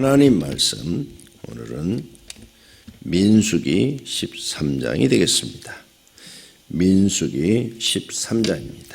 하나님 말씀 오늘은 민수기 13장이 되겠습니다. 민수기 13장입니다.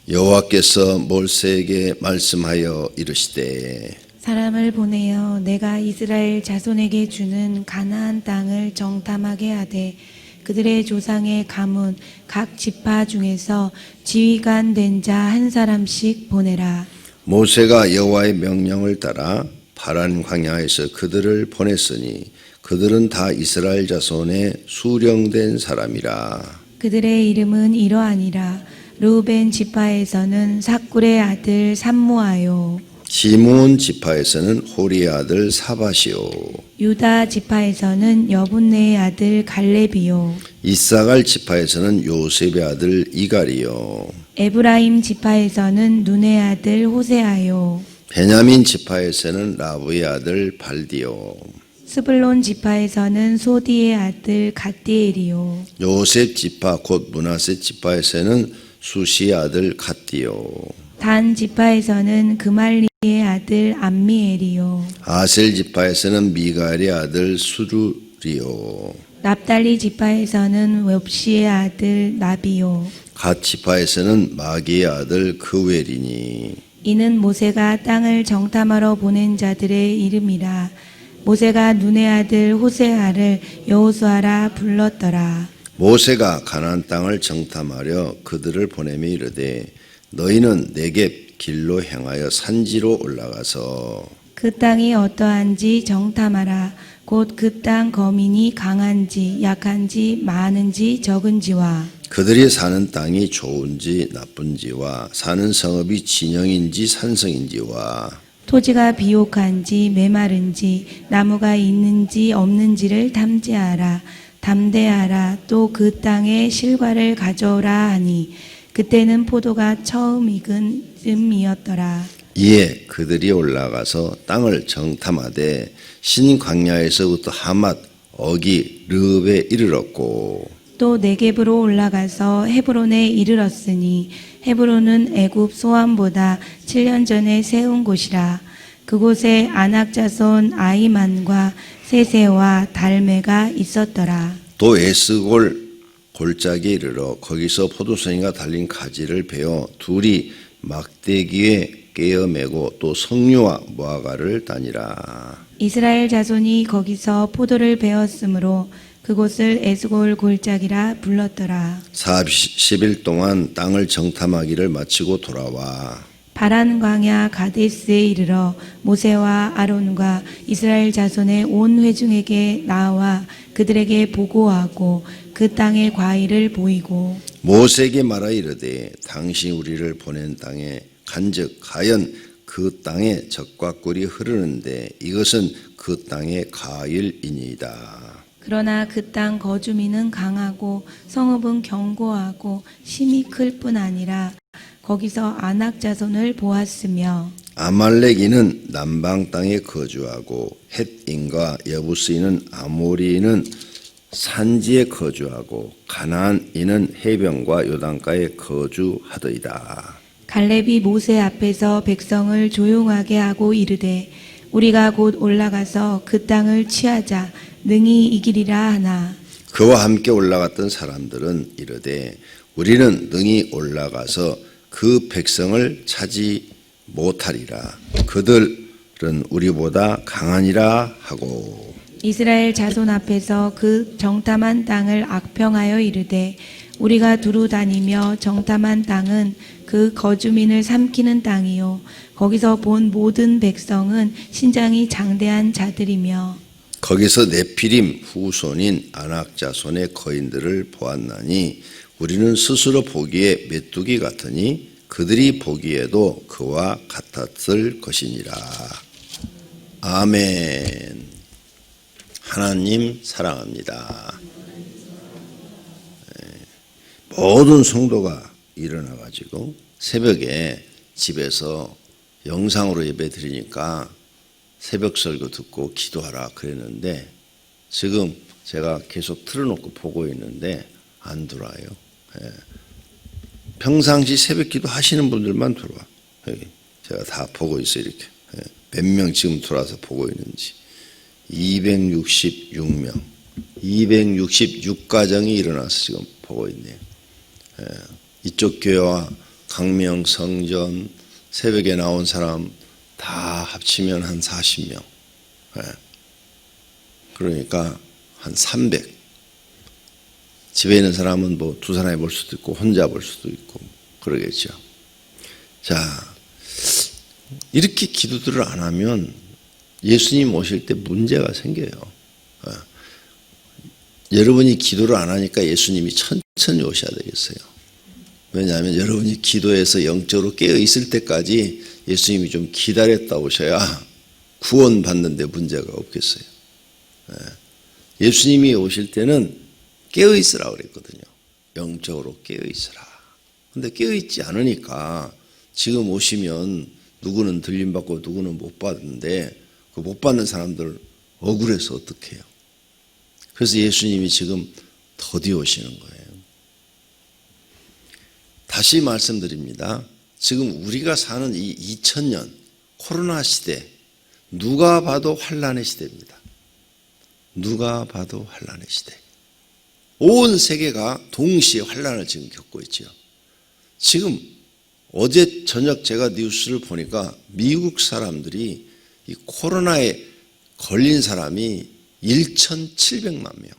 여호와께서 모세에게 말씀하여 이르시되 사람을 보내어 내가 이스라엘 자손에게 주는 가나안 땅을 정탐하게 하되 그들의 조상의 가문 각 지파 중에서 지휘관 된 자 한 사람씩 보내라. 모세가 여호와의 명령을 따라 파란 광야에서 그들을 보냈으니 그들은 다 이스라엘 자손의 수령된 사람이라. 그들의 이름은 이러하니라. 르우벤 지파에서는 삭굴의 아들 삼무아요. 시므온 지파에서는 호리의 아들 사밧이요. 유다 지파에서는 여분네의 아들 갈렙이요. 이사갈 지파에서는 요셉의 아들 이갈이요. 에브라임 지파에서는 눈의 아들 호세아요. 베냐민 지파에서는 라브의 아들 발디요. 스불론 지파에서는 소디의 아들 갓디엘이요. 요셉 지파 곧 므낫세 지파에서는 수시의 아들 갓디요. 단 지파에서는 그말리의 아들 암미엘이요. 아셀 지파에서는 미가엘의 아들 수루리요. 납달리 지파에서는 웹시의 아들 나비요. 갓 지파에서는 마기의 아들 그웰이니. 이는 모세가 땅을 정탐하러 보낸 자들의 이름이라. 모세가 눈의 아들 호세아를 여호수아라 불렀더라. 모세가 가나안 땅을 정탐하려 그들을 보내며 이르되 너희는 네겝 길로 행하여 산지로 올라가서 그 땅이 어떠한지 정탐하라. 곧 그 땅 거민이 강한지 약한지 많은지 적은지와 그들이 사는 땅이 좋은지 나쁜지와 사는 성읍이 진영인지 산성인지와 토지가 비옥한지 메마른지 나무가 있는지 없는지를 탐지하라. 담대하라. 또 그 땅의 실과를 가져오라 하니 그때는 포도가 처음 익은 즈음이었더라. 이에 그들이 올라가서 땅을 정탐하되 신광야에서부터 하맛 어기 르읍에 이르렀고 또 네겝으로 올라가서 헤브론에 이르렀으니 헤브론은 애굽 소암보다 7년 전에 세운 곳이라. 그곳에 아낙 자손 아이만과 세세와 달메가 있었더라. 또 에스골 골짜기에 이르러 거기서 포도송이가 달린 가지를 베어 둘이 막대기에 깨어매고 또 석류와 무화과를 다니라. 이스라엘 자손이 거기서 포도를 베었으므로 그곳을 에스골 골짜기라 불렀더라. 40일 동안 땅을 정탐하기를 마치고 돌아와 바란 광야 가데스에 이르러 모세와 아론과 이스라엘 자손의 온 회중에게 나와 그들에게 보고하고 그 땅의 과일을 보이고 모세에게 말하 이르되 당신이 우리를 보낸 땅에 간즉 하연 그 땅에 젖과 꿀이 흐르는데 이것은 그 땅의 과일이니이다. 그러나 그 땅 거주민은 강하고 성읍은 견고하고 심이 클 뿐 아니라 거기서 아낙 자손을 보았으며 아말렉인은 남방 땅에 거주하고 헷인과 여부스인은 아모리인은 산지에 거주하고 가나안인은 해변과 요단가에 거주하더이다. 갈렙이 모세 앞에서 백성을 조용하게 하고 이르되 우리가 곧 올라가서 그 땅을 취하자 능히 이기리라 하나. 그와 함께 올라갔던 사람들은 이르되 우리는 능히 올라가서 그 백성을 차지 못하리라. 그들은 우리보다 강하니라 하고 이스라엘 자손 앞에서 그 정탐한 땅을 악평하여 이르되 우리가 두루 다니며 정탐한 땅은 그 거주민을 삼키는 땅이요 거기서 본 모든 백성은 신장이 장대한 자들이며 거기서 네피림 후손인 아낙 자손의 거인들을 보았나니 우리는 스스로 보기에 메뚜기 같으니 그들이 보기에도 그와 같았을 것이니라. 아멘. 하나님 사랑합니다. 모든 성도가 일어나가지고 새벽에 집에서 영상으로 예배 드리니까 새벽 설교 듣고 기도하라 그랬는데 지금 제가 계속 틀어놓고 보고 있는데 안 들어와요. 평상시 새벽 기도 하시는 분들만 들어와. 여기 제가 다 보고 있어요. 이렇게 몇 명 지금 들어와서 보고 있는지 266명 266가정이 일어나서 지금 보고 있네요. 이쪽 교회와 강명, 성전, 새벽에 나온 사람 다 합치면 한 40명. 그러니까 한 300. 집에 있는 사람은 뭐 두 사람이 볼 수도 있고 혼자 볼 수도 있고 그러겠죠. 자, 이렇게 기도들을 안 하면 예수님 오실 때 문제가 생겨요. 여러분이 기도를 안 하니까 예수님이 천천히 오셔야 되겠어요. 왜냐하면 여러분이 기도해서 영적으로 깨어 있을 때까지 예수님이 좀 기다렸다 오셔야 구원받는 데 문제가 없겠어요. 예수님이 오실 때는 깨어 있으라 그랬거든요. 영적으로 깨어 있으라. 근데 깨어 있지 않으니까 지금 오시면 누구는 들림 받고 누구는 못 받는데 그 못 받는 사람들 억울해서 어떡해요. 그래서 예수님이 지금 더디 오시는 거예요. 다시 말씀드립니다. 지금 우리가 사는 이 2000년 코로나 시대 누가 봐도 환난의 시대입니다. 누가 봐도 환난의 시대. 온 세계가 동시에 환난을 지금 겪고 있죠. 지금 어제 저녁 제가 뉴스를 보니까 미국 사람들이 이 코로나에 걸린 사람이 1,700만 명.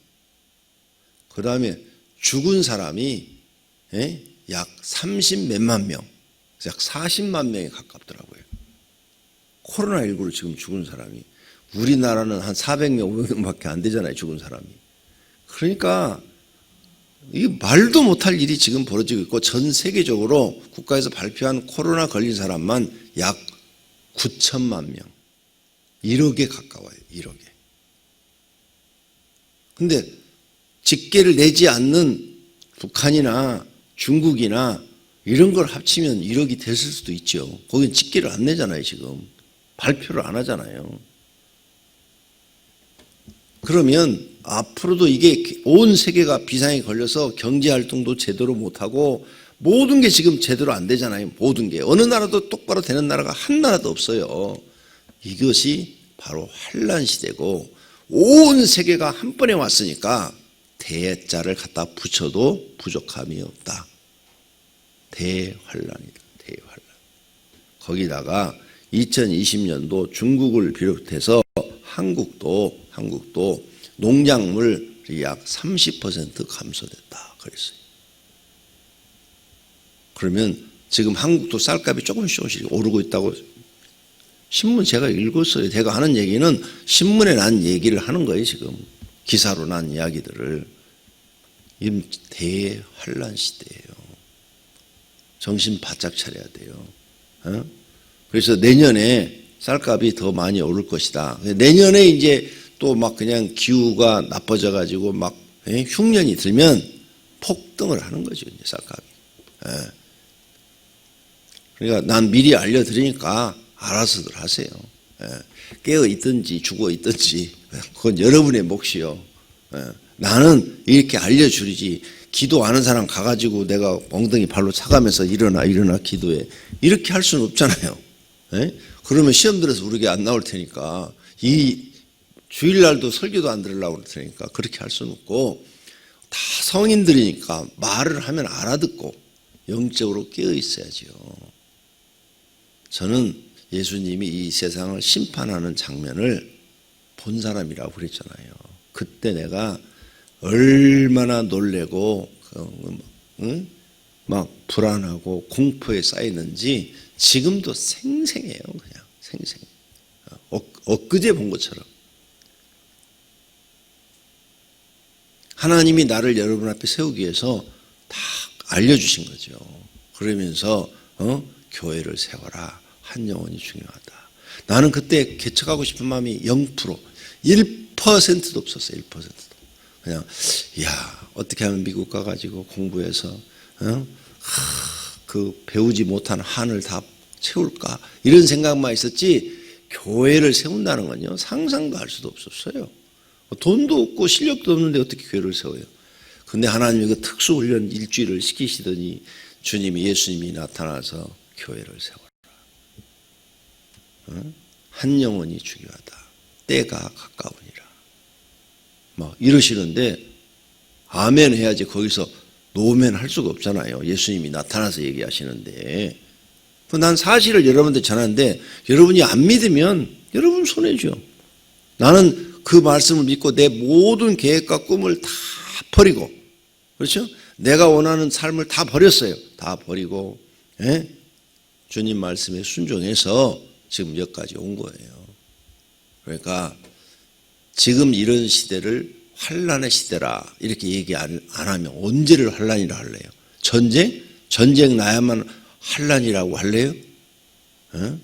그 다음에 죽은 사람이 약 30몇만 명, 약 40만 명에 가깝더라고요. 코로나19로 지금 죽은 사람이. 우리나라는 한 400명, 500명밖에 안 되잖아요, 죽은 사람이. 그러니까 이 말도 못할 일이 지금 벌어지고 있고 전 세계적으로 국가에서 발표한 코로나 걸린 사람만 약 9천만 명. 1억에 가까워요. 1억에. 근데 직계를 내지 않는 북한이나 중국이나 이런 걸 합치면 1억이 됐을 수도 있죠. 거긴 직계를 안 내잖아요. 지금. 발표를 안 하잖아요. 그러면 앞으로도 이게 온 세계가 비상에 걸려서 경제활동도 제대로 못하고 모든 게 지금 제대로 안 되잖아요. 모든 게. 어느 나라도 똑바로 되는 나라가 한 나라도 없어요. 이것이 바로 환난 시대고 온 세계가 한 번에 왔으니까 대자를 갖다 붙여도 부족함이 없다. 대환란이다. 대환란. 거기다가 2020년도 중국을 비롯해서 한국도 농작물이 약 30% 감소됐다. 그랬어요. 그러면 지금 한국도 쌀값이 조금씩 오르고 있다고 신문 제가 읽었어요. 제가 하는 얘기는 신문에 난 얘기를 하는 거예요. 지금 기사로 난 이야기들을. 이 대환란 시대예요. 정신 바짝 차려야 돼요. 그래서 내년에 쌀값이 더 많이 오를 것이다. 내년에 이제 또 막 그냥 기후가 나빠져 가지고 막 흉년이 들면 폭등을 하는 거죠. 이제 쌀값이. 그러니까 난 미리 알려드리니까 알아서들 하세요. 깨어 있든지 죽어 있든지 그건 여러분의 몫이요. 나는 이렇게 알려주리지. 기도하는 사람 가가지고 내가 엉덩이 발로 차가면서 일어나 기도해. 이렇게 할 수는 없잖아요. 그러면 시험 들어서 우리에게 안 나올 테니까 이 주일날도 설교도 안 들으려고 그럴 테니까 그렇게 할 수는 없고 다 성인들이니까 말을 하면 알아듣고 영적으로 깨어 있어야지요. 저는 예수님이 이 세상을 심판하는 장면을 본 사람이라고 그랬잖아요. 그때 내가 얼마나 놀래고 막 불안하고 공포에 쌓이는지 지금도 생생해요. 그냥 생생. 엊그제 본 것처럼. 하나님이 나를 여러분 앞에 세우기 위해서 다 알려주신 거죠. 그러면서 교회를 세워라. 한 영혼이 중요하다. 나는 그때 개척하고 싶은 마음이 0%, 1%도 없었어요. 1%도. 그냥 어떻게 하면 미국 가가지고 공부해서 그 배우지 못한 한을 다 채울까 이런 생각만 있었지 교회를 세운다는 건요 상상도 할 수도 없었어요. 돈도 없고 실력도 없는데 어떻게 교회를 세워요. 근데 하나님이 그 특수훈련 일주일을 시키시더니 예수님이 나타나서 교회를 세워라. 한 영혼이 중요하다. 때가 가까우니라. 막 이러시는데 아멘 해야지 거기서 노멘 할 수가 없잖아요. 예수님이 나타나서 얘기하시는데. 난 사실을 여러분한테 전하는데 여러분이 안 믿으면 여러분 손해죠. 나는 그 말씀을 믿고 내 모든 계획과 꿈을 다 버리고, 그렇죠? 내가 원하는 삶을 다 버렸어요. 다 버리고, 예? 주님 말씀에 순종해서 지금 여기까지 온 거예요. 그러니까 지금 이런 시대를 환난의 시대라 이렇게 얘기 안 하면 언제를 환난이라 할래요? 전쟁 나야만 환난이라고 할래요? 어?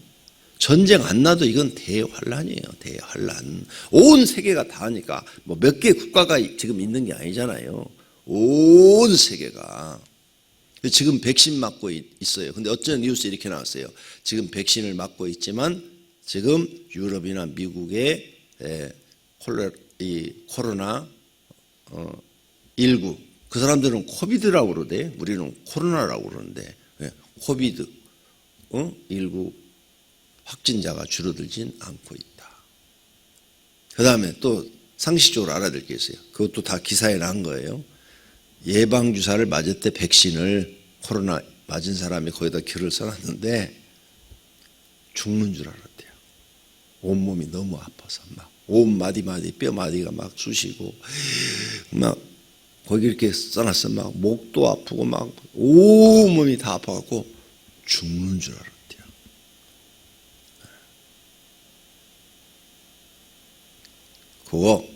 전쟁 안 나도 이건 대환란이에요. 대환란. 온 세계가 다 하니까 뭐 몇 개 국가가 지금 있는 게 아니잖아요. 온 세계가. 지금 백신 맞고 있어요. 근데 어쩐 뉴스 이렇게 나왔어요. 지금 백신을 맞고 있지만 지금 유럽이나 미국의 코로나 19 그 사람들은 코비드라고 그러대. 우리는 코로나라고 그러는데 코비드 19 확진자가 줄어들진 않고 있다. 그 다음에 또 상식적으로 알아둘 게 있어요. 그것도 다 기사에 나온 거예요. 예방주사를 맞을 때 백신을 코로나 맞은 사람이 거기다 글을 써놨는데 죽는 줄 알았대요. 온몸이 너무 아파서 막 온 마디마디 뼈마디가 막 쑤시고 막 거기 이렇게 써놨어. 막 목도 아프고 막 온몸이 다 아파갖고 죽는 줄 알았대요. 그거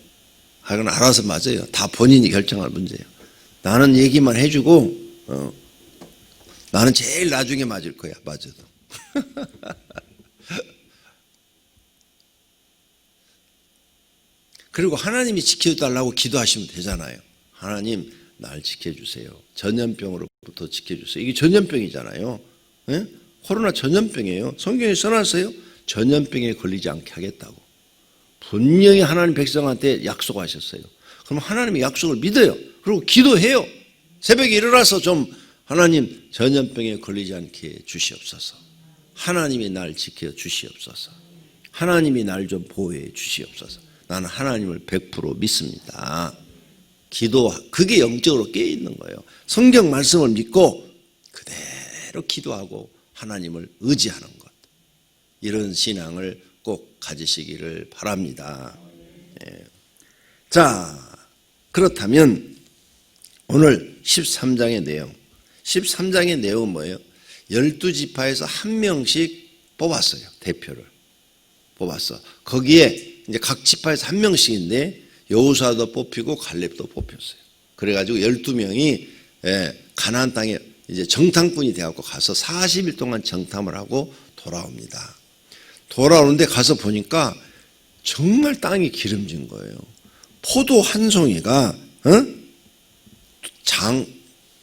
하여간 알아서 맞아요. 다 본인이 결정할 문제예요. 나는 얘기만 해주고 나는 제일 나중에 맞을 거야. 맞아도. 그리고 하나님이 지켜달라고 기도하시면 되잖아요. 하나님 날 지켜주세요. 전염병으로부터 지켜주세요. 이게 전염병이잖아요. 예? 코로나 전염병이에요. 성경에 써놨어요. 전염병에 걸리지 않게 하겠다고. 분명히 하나님 백성한테 약속하셨어요. 그럼 하나님의 약속을 믿어요. 그리고 기도해요. 새벽에 일어나서 좀 하나님 전염병에 걸리지 않게 주시옵소서. 하나님이 날 지켜 주시옵소서. 하나님이 날 좀 보호해 주시옵소서. 나는 하나님을 100% 믿습니다. 그게 영적으로 깨어있는 거예요. 성경 말씀을 믿고 그대로 기도하고 하나님을 의지하는 것. 이런 신앙을 꼭 가지시기를 바랍니다. 예. 자, 그렇다면 오늘 13장의 내용. 13장의 내용은 뭐예요? 12지파에서 한 명씩 뽑았어요. 대표를. 뽑았어. 거기에 이제 각 지파에서 한 명씩인데 여호수아도 뽑히고 갈렙도 뽑혔어요. 그래가지고 12명이 가나안 땅에 이제 정탐꾼이 되어갖고 가서 40일 동안 정탐을 하고 돌아옵니다. 돌아오는데 가서 보니까 정말 땅이 기름진 거예요. 포도 한 송이가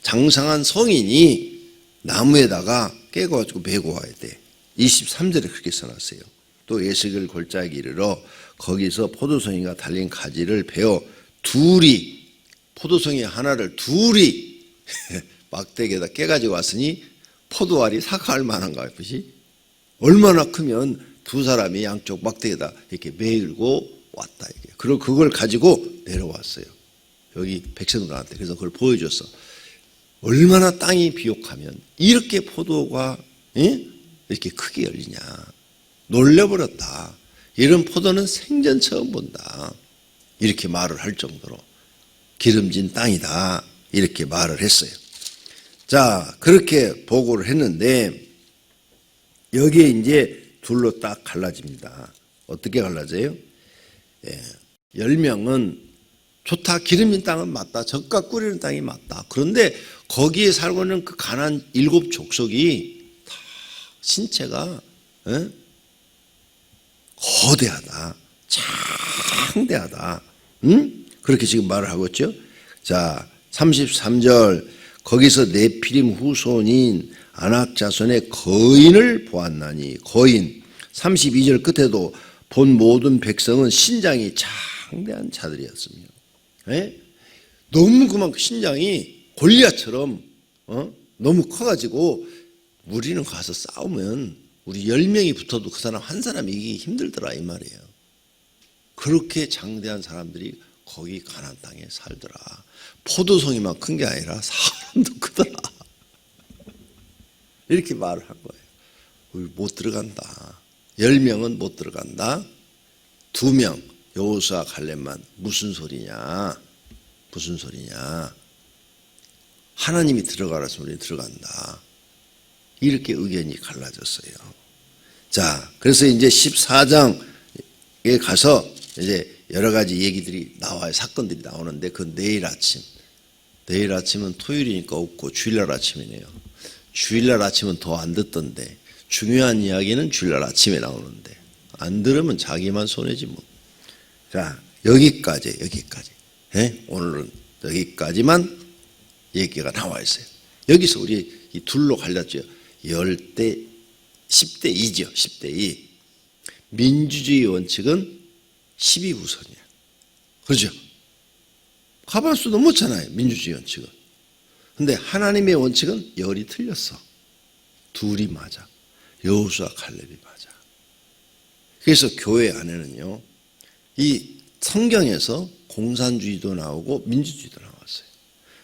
장상한 성인이 나무에다가 깨가지고 메고 와야 돼. 23절에 그렇게 써놨어요. 또 에스겔 골짜기 이르러 거기서 포도송이가 달린 가지를 베어 둘이 포도송이 하나를 둘이 막대기에다 깨가지고 왔으니 포도알이 사과할 만한가 보시. 얼마나 크면 두 사람이 양쪽 막대기에다 이렇게 메고 왔다 이게. 그리고 그걸 가지고 내려왔어요. 여기 백성들한테. 그래서 그걸 보여줬어. 얼마나 땅이 비옥하면 이렇게 포도가 이렇게 크게 열리냐. 놀려버렸다. 이런 포도는 생전 처음 본다. 이렇게 말을 할 정도로 기름진 땅이다. 이렇게 말을 했어요. 자, 그렇게 보고를 했는데 여기에 이제 둘로 딱 갈라집니다. 어떻게 갈라져요? 10명은 좋다. 기름진 땅은 맞다. 젖과 꿀이는 땅이 맞다. 그런데 거기에 살고 있는 그 가나안 7 족속이 다 신체가 거대하다. 창대하다. 그렇게 지금 말을 하고 있죠. 자, 33절 거기서 네피림 후손인 아낙 자손의 거인을 보았나니 거인. 32절 끝에도 본 모든 백성은 신장이 창대한 자들이었습니다. 너무 그만큼 신장이 골리앗처럼 너무 커가지고 우리는 가서 싸우면 우리 10명이 붙어도 그 사람 한 사람 이기기 힘들더라 이 말이에요. 그렇게 장대한 사람들이 거기 가나안 땅에 살더라. 포도송이만 큰 게 아니라 사람도 크더라. 이렇게 말을 한 거예요. 우리 못 들어간다. 10명은 못 들어간다. 2명 여호수아 갈렙만 무슨 소리냐? 무슨 소리냐? 하나님이 들어가라 했으면 우리 들어간다. 이렇게 의견이 갈라졌어요. 자, 그래서 이제 14장에 가서 이제 여러 가지 얘기들이 나와요. 사건들이 나오는데 그 내일 아침은 토요일이니까 없고 주일날 아침이네요. 주일날 아침은 더 안 듣던데 중요한 이야기는 주일날 아침에 나오는데 안 들으면 자기만 손해지 뭐. 자, 여기까지. 오늘은 여기까지만 얘기가 나와 있어요. 여기서 우리 이 둘로 갈렸죠. 10대, 10대 2죠. 10대 2. 민주주의 원칙은 12우선이야. 그렇죠? 가만수 넘었잖아요. 민주주의 원칙은. 근데 하나님의 원칙은 열이 틀렸어. 둘이 맞아. 여호수아 갈렙이 맞아. 그래서 교회 안에는요. 이 성경에서 공산주의도 나오고 민주주의도 나왔어요.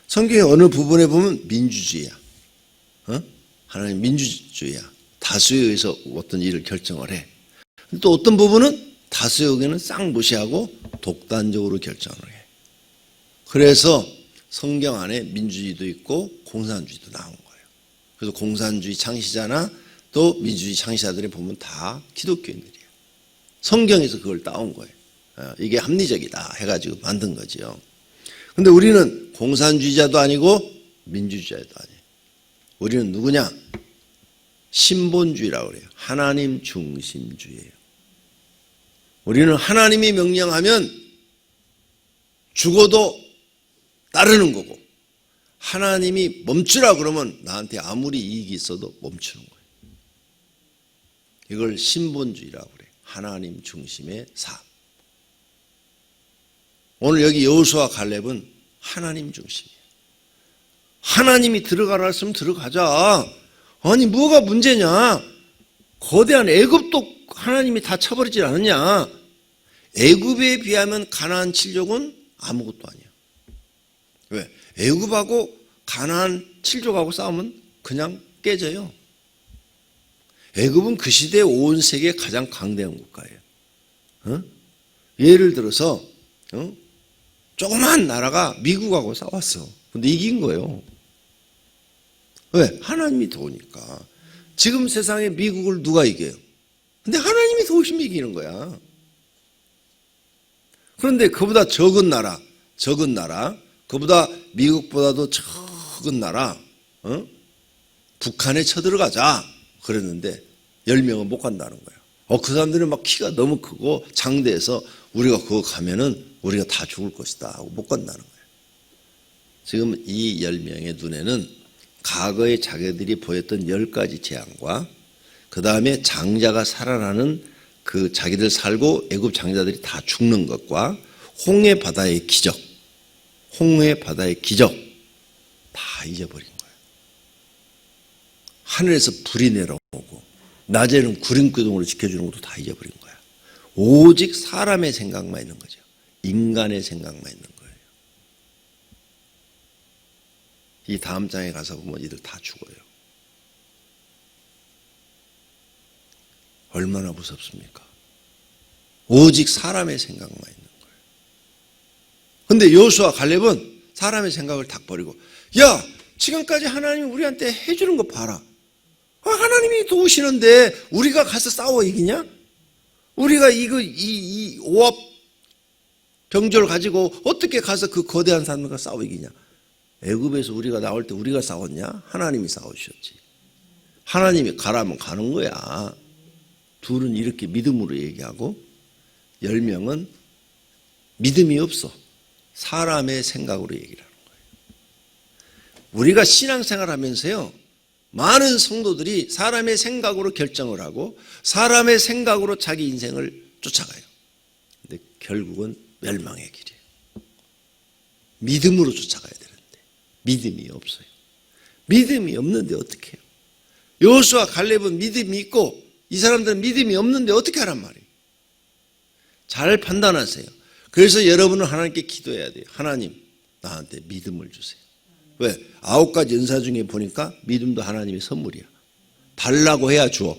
성경의 어느 부분에 보면 민주주의야. 하나님 민주주의야. 다수에 의해서 어떤 일을 결정을 해. 또 어떤 부분은 다수의 의견은 싹 무시하고 독단적으로 결정을 해. 그래서 성경 안에 민주주의도 있고 공산주의도 나온 거예요. 그래서 공산주의 창시자나 또 민주주의 창시자들이 보면 다 기독교인들이에요. 성경에서 그걸 따온 거예요. 이게 합리적이다 해가지고 만든 거죠. 근데 우리는 공산주의자도 아니고 민주주의자도 아니에요. 우리는 누구냐? 신본주의라고 그래요. 하나님 중심주의예요. 우리는 하나님이 명령하면 죽어도 따르는 거고 하나님이 멈추라 그러면 나한테 아무리 이익이 있어도 멈추는 거예요. 이걸 신본주의라고 그래요. 하나님 중심의 삶. 오늘 여기 여호수아 갈렙은 하나님 중심이에요. 하나님이 들어가라 했으면 들어가자. 아니 뭐가 문제냐? 거대한 애굽도 하나님이 다 쳐버리지 않았냐? 애굽에 비하면 가나안 칠족은 아무것도 아니야. 왜? 애굽하고 가나안 칠족하고 싸우면 그냥 깨져요. 애굽은 그 시대 온 세계 가장 강대한 국가예요. 예를 들어서 조그만 나라가 미국하고 싸웠어. 근데 이긴 거예요. 왜? 하나님이 도우니까. 지금 세상에 미국을 누가 이겨요? 근데 하나님이 도우시면 이기는 거야. 그런데 그보다 적은 나라, 그보다 미국보다도 적은 나라, 북한에 쳐들어가자 그랬는데 10명은 못 간다는 거예요. 그 사람들은 막 키가 너무 크고 장대해서 우리가 그거 가면은 우리가 다 죽을 것이다 하고 못 간다는 거예요. 지금 이 10명의 눈에는 과거에 자기들이 보였던 10가지 재앙과 그 다음에 장자가 살아나는 그 자기들 살고 애굽 장자들이 다 죽는 것과 홍해 바다의 기적 다 잊어버린 거예요. 하늘에서 불이 내려오고 낮에는 구름기둥으로 지켜주는 것도 다 잊어버린 거야. 오직 사람의 생각만 있는 거죠. 인간의 생각만 있는 거예요. 이 다음 장에 가서 보면 이들 다 죽어요. 얼마나 무섭습니까? 오직 사람의 생각만 있는 거예요. 근데 여호수아 갈렙은 사람의 생각을 다 버리고 야 지금까지 하나님이 우리한테 해주는 거 봐라. 하나님이 도우시는데 우리가 가서 싸워 이기냐? 우리가 이 오합 병조를 가지고 어떻게 가서 그 거대한 사람들과 싸워 이기냐? 애굽에서 우리가 나올 때 우리가 싸웠냐? 하나님이 싸우셨지. 하나님이 가라면 가는 거야. 둘은 이렇게 믿음으로 얘기하고 10명은 믿음이 없어. 사람의 생각으로 얘기를 하는 거예요. 우리가 신앙생활 하면서요. 많은 성도들이 사람의 생각으로 결정을 하고 사람의 생각으로 자기 인생을 쫓아가요. 근데 결국은 멸망의 길이에요. 믿음으로 쫓아가야 되는데 믿음이 없어요. 믿음이 없는데 어떻게 해요? 여호수아 갈렙은 믿음이 있고 이 사람들은 믿음이 없는데 어떻게 하란 말이에요? 잘 판단하세요. 그래서 여러분은 하나님께 기도해야 돼요. 하나님, 나한테 믿음을 주세요. 왜? 9가지 은사 중에 보니까 믿음도 하나님의 선물이야. 달라고 해야 주어.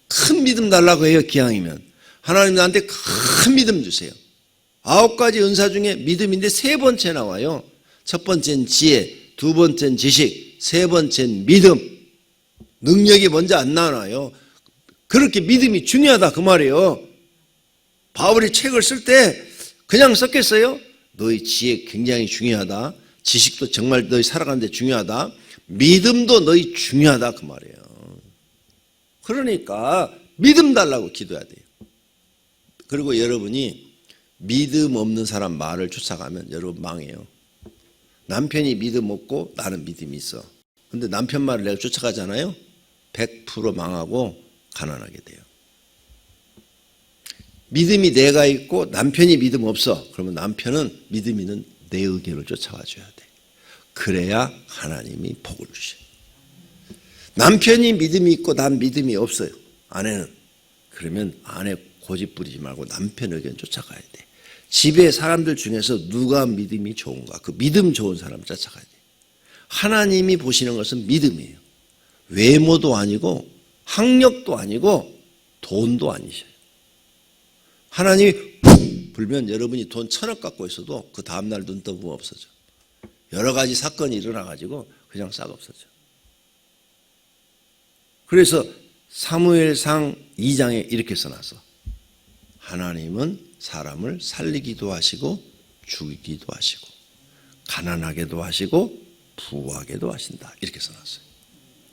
큰 믿음 달라고 해요, 기왕이면. 하나님 나한테 큰 믿음 주세요. 9가지 은사 중에 믿음인데 3번째 나와요. 첫 번째는 지혜, 두 번째는 지식, 세 번째는 믿음. 능력이 먼저 안 나와요. 그렇게 믿음이 중요하다 그 말이에요. 바울이 책을 쓸 때 그냥 썼겠어요? 너희 지혜 굉장히 중요하다. 지식도 정말 너희 살아가는데 중요하다. 믿음도 너희 중요하다 그 말이에요. 그러니까 믿음 달라고 기도해야 돼요. 그리고 여러분이 믿음 없는 사람 말을 쫓아가면 여러분 망해요. 남편이 믿음 없고 나는 믿음이 있어. 근데 남편 말을 내가 쫓아가잖아요. 100% 망하고 가난하게 돼요. 믿음이 내가 있고 남편이 믿음 없어. 그러면 남편은 믿음 있는 내 의견을 쫓아가 줘야 돼. 그래야 하나님이 복을 주셔요. 남편이 믿음이 있고 난 믿음이 없어요. 아내는. 그러면 아내 고집 부리지 말고 남편 의견 쫓아가야 돼. 집에 사람들 중에서 누가 믿음이 좋은가? 그 믿음 좋은 사람 쫓아가야 돼. 하나님이 보시는 것은 믿음이에요. 외모도 아니고 학력도 아니고 돈도 아니셔요. 하나님이 푹 불면 여러분이 돈 1,000억 갖고 있어도 그 다음날 눈 떠보면 없어져. 여러 가지 사건이 일어나가지고 그냥 싹 없어져. 그래서 사무엘상 2장에 이렇게 써놨어. 하나님은 사람을 살리기도 하시고 죽이기도 하시고 가난하게도 하시고 부하게도 하신다. 이렇게 써놨어요.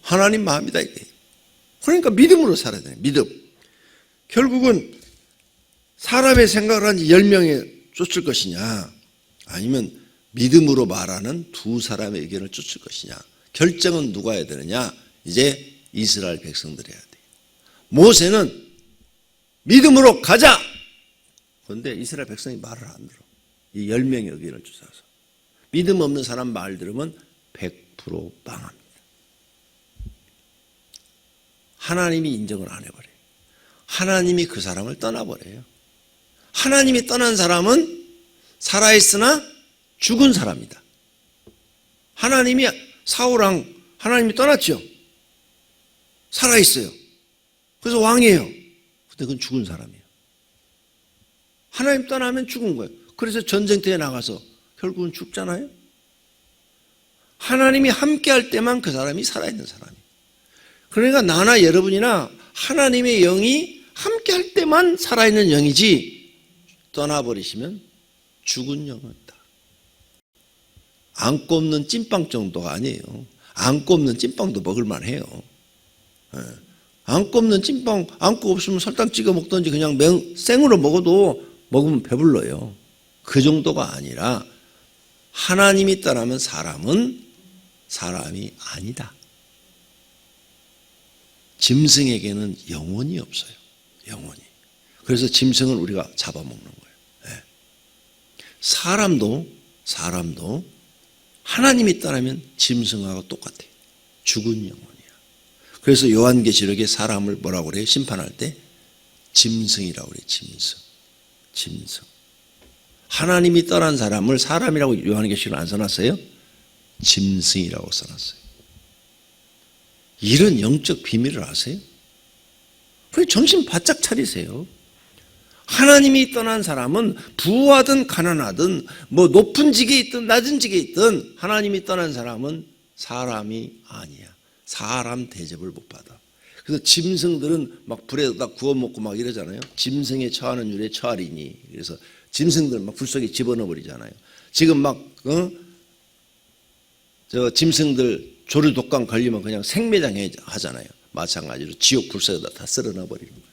하나님 마음이다 이게. 그러니까 믿음으로 살아야 돼요. 믿음. 결국은 사람의 생각을 한 10명에 쫓을 것이냐 아니면 믿음으로 말하는 2사람의 의견을 쫓을 것이냐. 결정은 누가 해야 되느냐. 이제 이스라엘 백성들이 해야 돼요. 모세는 믿음으로 가자. 그런데 이스라엘 백성이 말을 안 들어. 이 10명의 의견을 쫓아서. 믿음 없는 사람 말 들으면 100% 망합니다. 하나님이 인정을 안 해버려요. 하나님이 그 사람을 떠나버려요. 하나님이 떠난 사람은 살아있으나 죽은 사람이다. 하나님이 사울왕 하나님이 떠났죠. 살아있어요. 그래서 왕이에요. 근데 그건 죽은 사람이에요. 하나님 떠나면 죽은 거예요. 그래서 전쟁터에 나가서 결국은 죽잖아요. 하나님이 함께할 때만 그 사람이 살아있는 사람이에요. 그러니까 나나 여러분이나 하나님의 영이 함께할 때만 살아있는 영이지 떠나버리시면 죽은 영이다. 안 꼽는 찐빵 정도가 아니에요. 안 꼽는 찐빵도 먹을만 해요. 안 꼽는 찐빵 안 꼽으면 설탕 찍어 먹든지 그냥 생으로 먹어도 먹으면 배불러요. 그 정도가 아니라 하나님이 떠나면 사람은 사람이 아니다. 짐승에게는 영혼이 없어요. 영혼이. 그래서 짐승은 우리가 잡아먹는 거예요. 사람도 하나님이 떠나면 짐승하고 똑같아요. 죽은 영혼이야. 그래서 요한계시록에 사람을 뭐라고 그래요? 심판할 때 짐승이라고 그래요. 짐승. 하나님이 떠난 사람을 사람이라고 요한계시록 안 써놨어요? 짐승이라고 써놨어요. 이런 영적 비밀을 아세요? 그래 정신 바짝 차리세요. 하나님이 떠난 사람은 부하든 가난하든 뭐 높은 직에 있든 낮은 직에 있든 하나님이 떠난 사람은 사람이 아니야. 사람 대접을 못 받아. 그래서 짐승들은 막 불에다 구워 먹고 막 이러잖아요. 짐승에 처하는 유래 처하리니. 그래서 짐승들 막 불 속에 집어넣어 버리잖아요. 지금 막 저 짐승들 조류 독감 걸리면 그냥 생매장 하잖아요. 마찬가지로 지옥 불속에다 다 쓸어 넣어 버리는 거예요.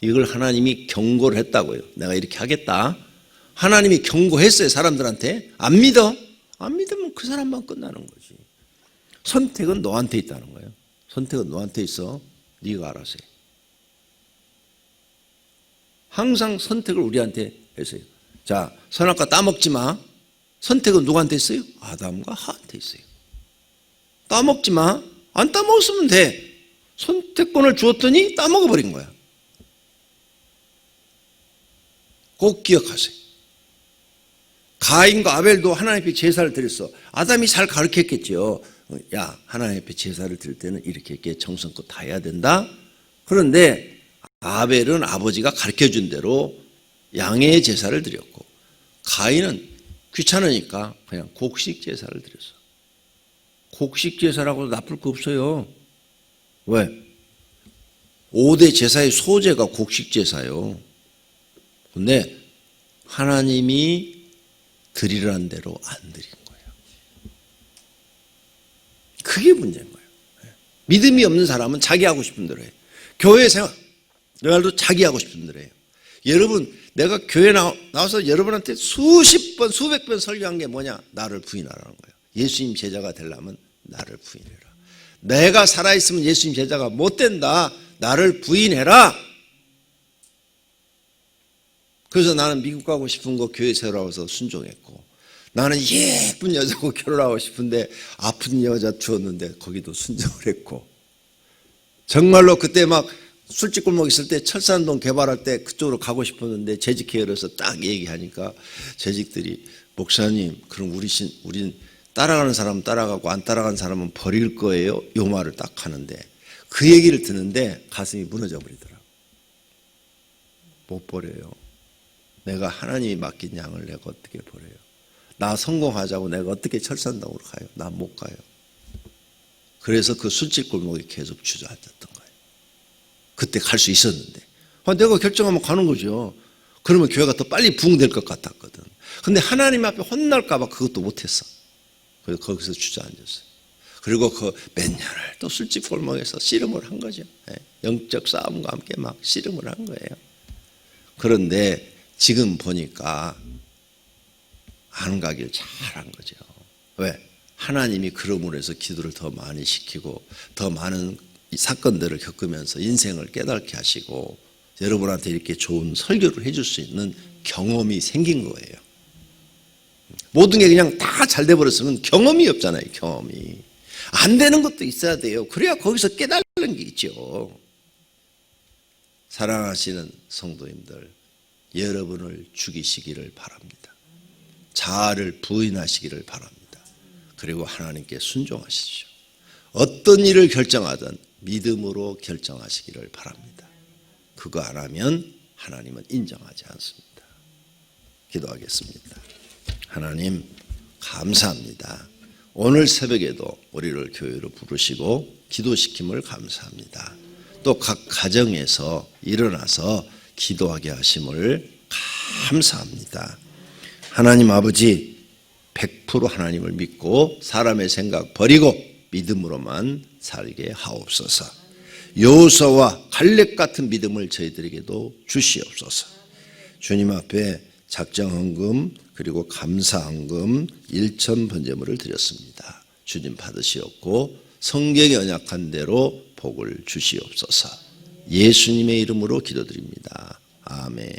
이걸 하나님이 경고를 했다고요. 내가 이렇게 하겠다. 하나님이 경고했어요. 사람들한테. 안 믿어? 안 믿으면 그 사람만 끝나는 거지. 선택은 너한테 있다는 거예요. 선택은 너한테 있어. 네가 알아서 해. 항상 선택을 우리한테 했어요. 자, 선악과 따먹지 마. 선택은 누구한테 있어요? 아담과 하한테 있어요. 따먹지 마. 안 따먹었으면 돼. 선택권을 주었더니 따먹어버린 거야. 꼭 기억하세요. 가인과 아벨도 하나님 앞에 제사를 드렸어. 아담이 잘 가르쳤겠죠. 야, 하나님 앞에 제사를 드릴 때는 이렇게 정성껏 다 해야 된다. 그런데 아벨은 아버지가 가르쳐준 대로 양의 제사를 드렸고, 가인은 귀찮으니까 그냥 곡식 제사를 드렸어. 곡식 제사라고 나쁠 거 없어요. 왜? 5대 제사의 소제가 곡식 제사요. 근데 하나님이 드리라는 대로 안 드린 거예요. 그게 문제인 거예요. 믿음이 없는 사람은 자기 하고 싶은 대로 해요. 교회 생활도 자기 하고 싶은 대로 해요. 여러분, 내가 교회 나와서 여러분한테 수십 번, 수백 번 설교한 게 뭐냐? 나를 부인하라는 거예요. 예수님 제자가 되려면 나를 부인해라. 내가 살아있으면 예수님 제자가 못 된다. 나를 부인해라. 그래서 나는 미국 가고 싶은 거 교회 세우라고 순종했고, 나는 예쁜 여자고 결혼하고 싶은데 아픈 여자 주었는데 거기도 순종을 했고, 정말로 그때 막 술집 골목 있을 때 철산동 개발할 때 그쪽으로 가고 싶었는데 재직회의로서 딱 얘기하니까 재직들이, 목사님, 그럼 우린 따라가는 사람은 따라가고 안 따라가는 사람은 버릴 거예요? 요 말을 딱 하는데, 그 얘기를 듣는데 가슴이 무너져 버리더라고요. 못 버려요. 내가 하나님이 맡긴 양을 내가 어떻게 버려요? 나 성공하자고 내가 어떻게 철산동으로 가요? 나 못 가요. 그래서 그 술집 골목에 계속 주저앉았던 거예요. 그때 갈 수 있었는데. 내가 결정하면 가는 거죠. 그러면 교회가 더 빨리 부흥될 것 같았거든. 근데 하나님 앞에 혼날까 봐 그것도 못했어. 그래서 거기서 주저앉았어요. 그리고 그 몇 년을 또 술집 골목에서 씨름을 한 거죠. 영적 싸움과 함께 막 씨름을 한 거예요. 그런데 지금 보니까 안 가길 잘한 거죠. 왜? 하나님이 그러므로 해서 기도를 더 많이 시키고 더 많은 사건들을 겪으면서 인생을 깨닫게 하시고 여러분한테 이렇게 좋은 설교를 해줄 수 있는 경험이 생긴 거예요. 모든 게 그냥 다 잘 돼버렸으면 경험이 없잖아요. 경험이. 안 되는 것도 있어야 돼요. 그래야 거기서 깨달는 게 있죠. 사랑하시는 성도님들, 여러분을 죽이시기를 바랍니다. 자아를 부인하시기를 바랍니다. 그리고 하나님께 순종하시죠. 어떤 일을 결정하든 믿음으로 결정하시기를 바랍니다. 그거 안 하면 하나님은 인정하지 않습니다. 기도하겠습니다. 하나님, 감사합니다. 오늘 새벽에도 우리를 교회로 부르시고 기도시킴을 감사합니다. 또 각 가정에서 일어나서 기도하게 하심을 감사합니다. 하나님 아버지, 100% 하나님을 믿고 사람의 생각 버리고 믿음으로만 살게 하옵소서. 여호수아와 갈렙 같은 믿음을 저희들에게도 주시옵소서. 주님 앞에 작정헌금 그리고 감사헌금 1천 번제물을 드렸습니다. 주님 받으시옵고 성경에 언약한 대로 복을 주시옵소서. 예수님의 이름으로 기도드립니다. 아멘.